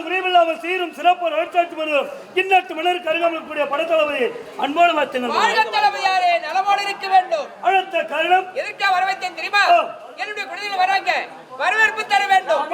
குறைவில்லாமல் சீரும் சிறப்பு நடைசாட்சி வருவோம் இந்நாட்டு மன்னர் கருகாமல் கூடிய படத்தளபதி அன்போடு தளபதியாரே நலமோடு இருக்க வேண்டும். அடுத்த காரணம் எதற்காக வரவேற்றேன் தெரியுமா? என்னுடைய குடியில் வராங்க, வரவேற்பு தர வேண்டும்.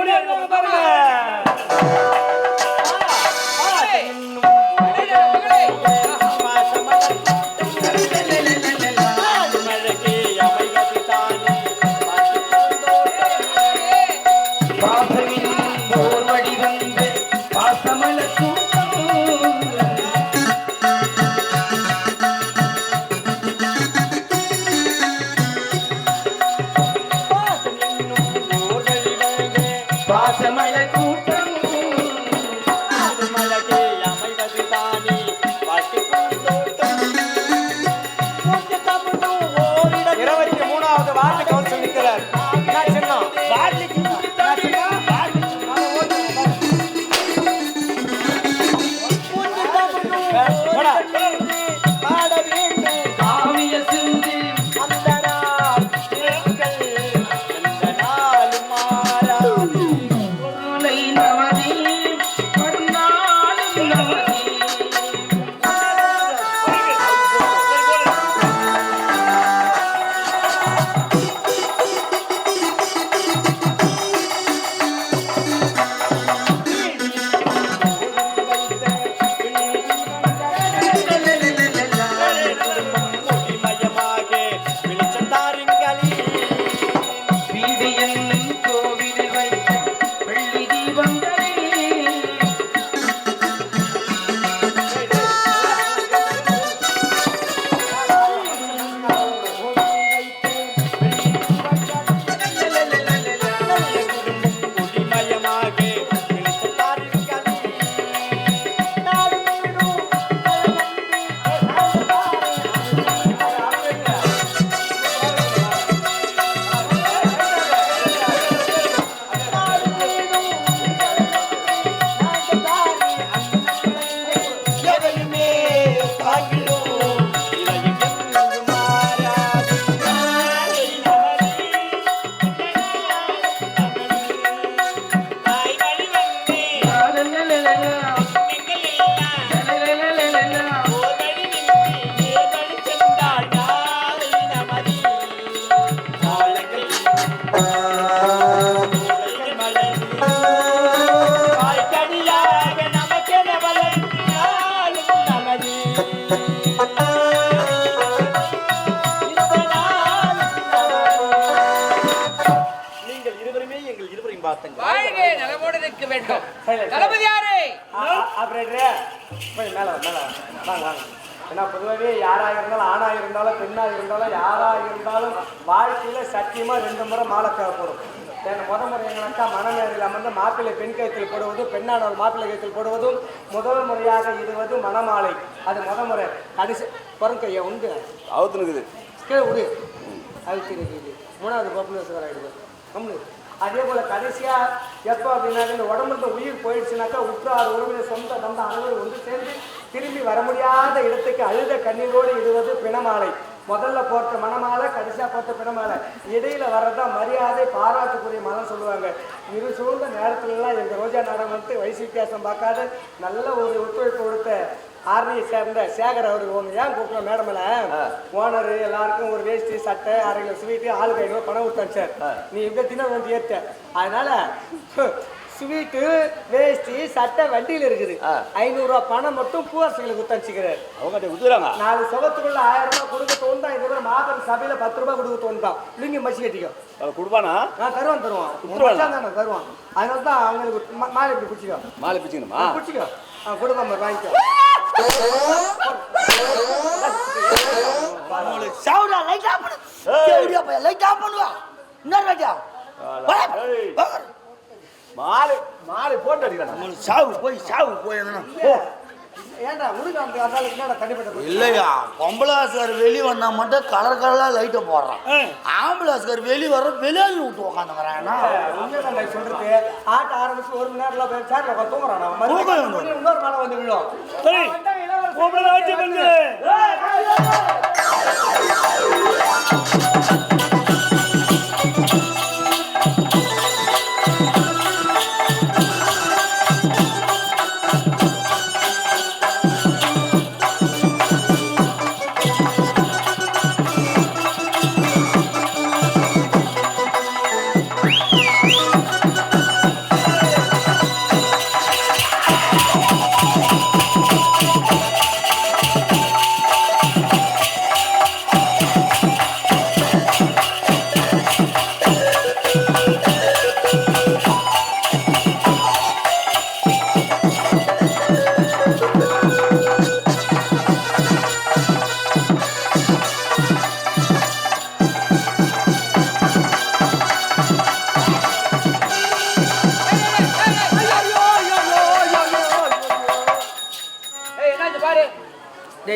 பொதுவாகவே யாராக இருந்தாலும் ஆணாக இருந்தாலும் பெண்ணாக இருந்தாலும் யாராக இருந்தாலும் வாழ்க்கையில் சத்தியமாக 2 முறை மாலை தேவைப்படும். முறை எங்கனாக்கா மணமேடையில் அமர்ந்து மாப்பிள்ளை பெண் கயத்தில் போடுவதும் பெண்ணானவர் மாப்பிள்ளை கயத்தில் போடுவதும் முதல் முறையாக இடுவது மணமாலை. அது முறை கடைசி பொறங்கையா உண்டு அவுத்துனுக்குது விடு அவுத்து 3வது பப்புலேஸ்வரர் ஆகிடுது. அதே போல் கடைசியாக எப்போ அப்படின்னாக்க இந்த உடம்புல உயிர் போயிடுச்சுனாக்கா உற்றார் உறவினர் சொந்த தந்த அனைவரும் ஒன்று சேர்ந்து திரும்பி வர முடியாத இடத்துக்கு அழுத கண்ணீரோடு இடுவது பிணமாலை. முதல்ல போட்ட மணமாலை, கடைசியாக போட்ட பிணமாலை. இடையில வர்றதான் மரியாதை பாராட்டுக்குரிய மலம் சொல்லுவாங்க. இரு சூழ்ந்த நேரத்துலலாம் எங்கள் ரோஜா நாடகம் வந்து வயசு வித்தியாசம் பார்க்காத நல்ல ஒரு ஒத்துழைப்பு கொடுத்த ஆர்மியை சேர்ந்த சேகர் அவருக்கு ஒன்று ஏன் கூப்பிடுவோம் மேடமில் ஓனர் எல்லாருக்கும் ஒரு வேஷ்டி சட்டை 1/2 கிலோ ஸ்வீட்டு ஆளுக்கு 500 பணம் கொடுத்தாங்க சார். நீ இங்கே தினம் வந்து ஏற்ற அதனால ஸ்வீட்டு வேஷ்டி சட்டை வண்டியில் இருக்குது. 500 ரூபா பணம் மட்டும் பூவாசிகளுக்கு குத்தடிச்சுக்கிறார். அவங்க குத்துறாங்க 4 சவத்துக்குள்ள 1000 ரூபாய் கொடுக்க தோணுதா. இந்த மாபெரும் சபையில 10 ரூபாய் கொடுக்க தோணுதான். நீங்க மசி கட்டிக்கோ கொடுப்பானா? தருவான் தருவான். அதனால தான் அவங்களுக்கு மாலை இப்படி பிடிச்சிக்கோ. மாலை பிடிச்சிக்கணுமா? பிடிச்சிக்கோ கொடுப்பாங்க வாங்கிக்கோ. மாலை மாலை போட்டு அடிக்கணும். சாவு போய் ஏன்டா உனக்கு அந்த அதாளுக்கு என்னடா தனிப்பட்ட இல்லையா? பொம்பளாஸ்கார் வெளியே வந்தா மட்டும் கலர் கலரா லைட்டை போடுறான். ஆம்பளாஸ்கார் வெளியே வர வெளியால் விட்டு உட்காந்துக்கிறான். சொல்றது ஆட்ட ஆரம்பிச்சு 1 மணி நேரம்ல போய் சேர்ல தூங்குறான். இன்னொரு மழை வந்து விழும்.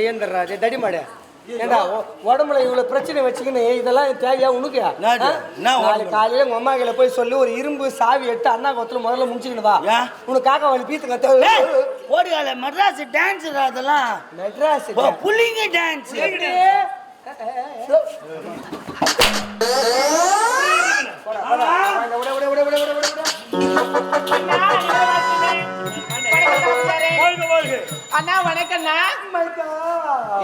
ஏந்துடுறாரு தடிமாடு. ஏண்டா உடம்புல இவ்வளவு பிரச்சனை வச்சுக்கின்னு இதெல்லாம் தேவையா உனக்கு? நாளைக்கு காலையில உங்க அம்மா கையில போய் சொல்லி ஒரு இரும்பு சாவி எட்டு அண்ணா கோத்துல முதல்ல முடிச்சுக்கணும் வா. உனக்கு காக்கா வலி பீத்துங்க. ஓடியால மெட்ராஸ் டான்ஸ் அதெல்லாம் மெட்ராஸ் புள்ளிங்க டான்ஸ். அண்ணா வணக்கண்ணா.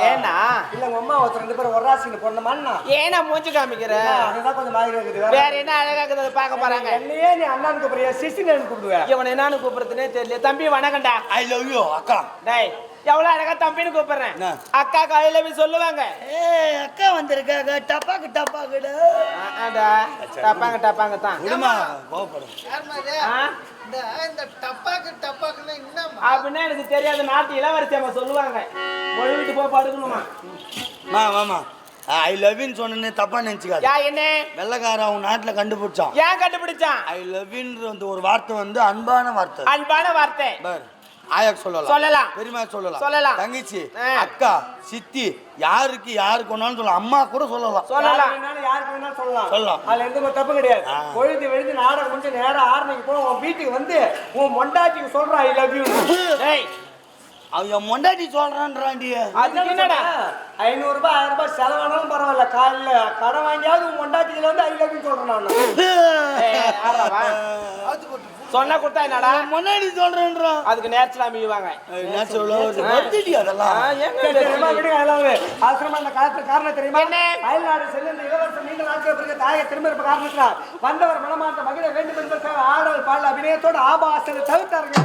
ஏன்னா இல்ல உங்க அம்மா ஒருத்தர் 2 பேரும் ஒராசின்னு பொண்ணமான்னா ஏன்னா மூஞ்சி காமிக்கிற? அதுதான் கொஞ்சம் மாதிரி இருக்குது. வேற என்ன அழகா இருக்குது பார்க்க போறாங்க. என்னையே நீ அண்ணான்னு கூப்பிடுறியா சிசின்னு கூப்பிடுவேன்? இவனை என்னன்னு கூப்பிடுறதுனே தெரியல. தம்பி வணக்கம்டா. ஐ லவ் யூ அக்கா. டேய் எவ்வளவு அழகா தம்பின்னு கூப்பிடுறேன். அக்கா காலையில போய் சொல்லுவாங்க. அக்கா வந்திருக்காங்க டப்பாக்கு டப்பாக்குடா. டப்பாங்க டப்பாங்க தான். விடுமா கோபப்படும். இந்த டப்பாக்கு டப்பாக்குன்னா என்ன அப்படின்னா எனக்கு தெரியாத நாட்டு இளவரசி அம்மா சொல்லுவாங்க. மொழிவிட்டு போய் படுக்கணுமா? மாமா ஐ லவ் யூன்னு சொன்னே தப்பா நினைச்சுக்காது. யா என்ன வெள்ளக்காரன் அவன் நாட்டுல கண்டுபிடிச்சான். ஏன் கண்டுபிடிச்சான்? ஐ லவ் யூன்ற ஒரு வார்த்தை வந்து அன்பான வார்த்தை. அன்பான வார்த்தை. ஆயாக்கு சொல்லலாம், சொல்லலாம், பெரியமா சொல்லலாம், சொல்லலாம், தங்கச்சி அக்கா சித்தி யாருக்கு வேணாலும் சொல்லலாம், அம்மா கூட சொல்லலாம், சொல்லலாம், யாருக்கு வேணாலும் சொல்லலாம். சொல்லலாம். அதுல எந்த ஒரு தப்பு கிடையாது. பொழுது வெழுது நாடகம் கொஞ்சம் நேரம் 6 மணிக்கு போய் உன் வீட்டுக்கு வந்து உன் மொண்டாட்டிக்கு சொல்றான் ஐ லவ் யூ. டேய் அவன் மொண்டாட்டி சொல்றான்றாண்டி. அதுக்கு என்னடா 500 ரூபாய் 1000 ரூபாய் செலவானாலும் பரவாயில்ல, காலைல கடன் வாங்கியாவது உன் மொண்டாட்டில வந்து ஐ லவ் யூ சொல்றேன் நான். சொன்னா கொடுத்தா என்னடா முன்னாடி சொல்றேன்றான். அதுக்கு நேச்சுரலா மீவாங்க. அதெல்லாம் ஆசிரமா அந்த காரணம் தெரியுமா? அயல்நாடு செல்ல இந்த இளவரசர் நீண்ட நாட்கள் பிறகு தாயை திரும்ப இருப்ப காரணத்தினால் வந்தவர் மனமாற்ற மகிழ வேண்டும் என்பதற்காக ஆடல் பாடல் அபிநயத்தோடு ஆபாசத்தை தவிர்த்தார்கள்.